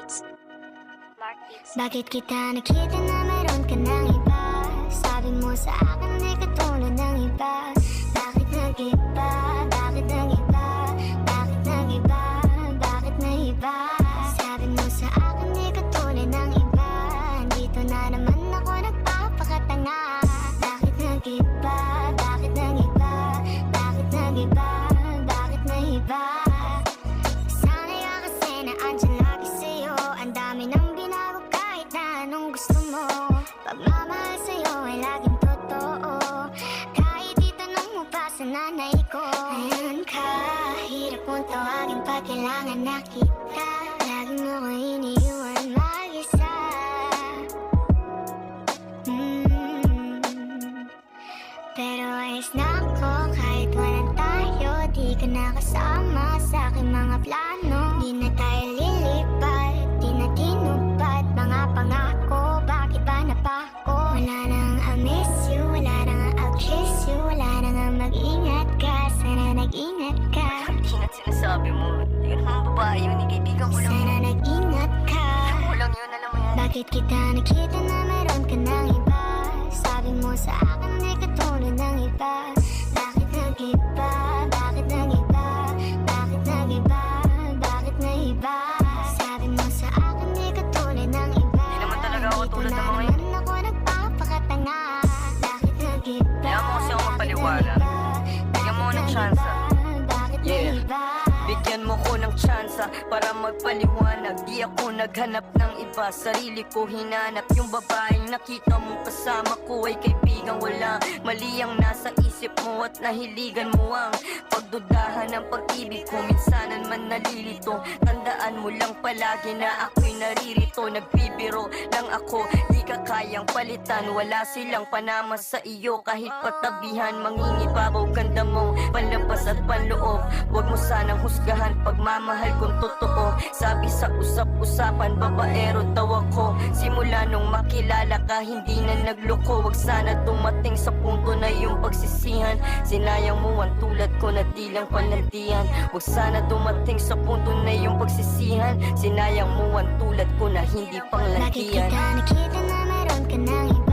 Beats. Mark Beats. Bakit kita nakita na meron ka ng iba? Sabi mo sa akin di katulad ng iba. Bakit nag-iba? Bakit nag-iba? Bakit nag-iba? Bakit nag-iba? Sabi mo sa akin di katulad ng iba. Dito na naman ako nagpapakatanga. Bakit nag-iba? Bakit nag-iba? Bakit nag-iba? Bakit nag-iba? Sana'y ka kasi na andyan lagi sa'yo. Ang dami nang binago kahit na anong gusto mo. Pagmamahal sa'yo ay laging totoo. Kahit itanong mo pa sa nanay ko. Ngayon ka, hirap mong tawagin pag kailangan na kita. Lagi mo ko iniiwan mag-isa. Pero ayos na ako kahit walang tayo. Di ka nakasama sa aking mga plano. Di na tayo lilipat, di na tinupad mga pangako. Bakit ba napako? Wala nang I miss you, wala nang I'll kiss you. Wala nang mag-ingat ka, sana nag-ingat ka. Ingat sinasabi mo. Hindi ka naman babae yun, kaibigan ko lang Sana yun. nag-ingat ka. Ako lang yun, alam mo yan. Bakit kita nakita na meron ka ng iba? Sabi mo sa akin di katulad ng iba. Bakit nag-iba? Bakit nag-iba? Bakit nag-iba? Bakit nag-iba? Sabi mo sa akin di katulad ng iba. Di naman talaga ako Dito tulad na ng mga naman ako nagpapakatanga. Bakit nag-iba? Kaya mo kasi ako Bakit magpaliwanag. nag-iba? Bigyan mo ako ng Bakit tsansa. nag-iba? Bakit Yeah. nag-iba? Bigyan mo ko ng tsansa para magpaliwanag. Di ako naghanap ng iba, sarili ko hinanap. Yung babaeng nakita mo kasama ko ay kaibigan. Wala mali ang nasa isip mo at nahiligan mo ang pagdudahan ng pag-ibig ko. Minsanan man nalilito, tandaan mo lang palagi na ako'y naririto. Nagbibiro lang ako, di ka kayang palitan. Wala silang panama sa iyo, kahit patabihan. Mangingibabaw ganda mo, panlabas at panloob. Huwag mo sanang husgahan pagmamahal kung totoo. Sabi sa usap-usapan, babaero daw ako. Simula nung makilala ka, hindi na nagloko. Huwag sana dumating sa punto na yung pagsisihan. Sinayang mo ang tulad ko na di lang panantian. Huwag sana dumating sa punto na yung pagsisihan. Sinayang mo ang tulad ko na hindi Bakit panglantian. kita nakita na meron ka ng iba?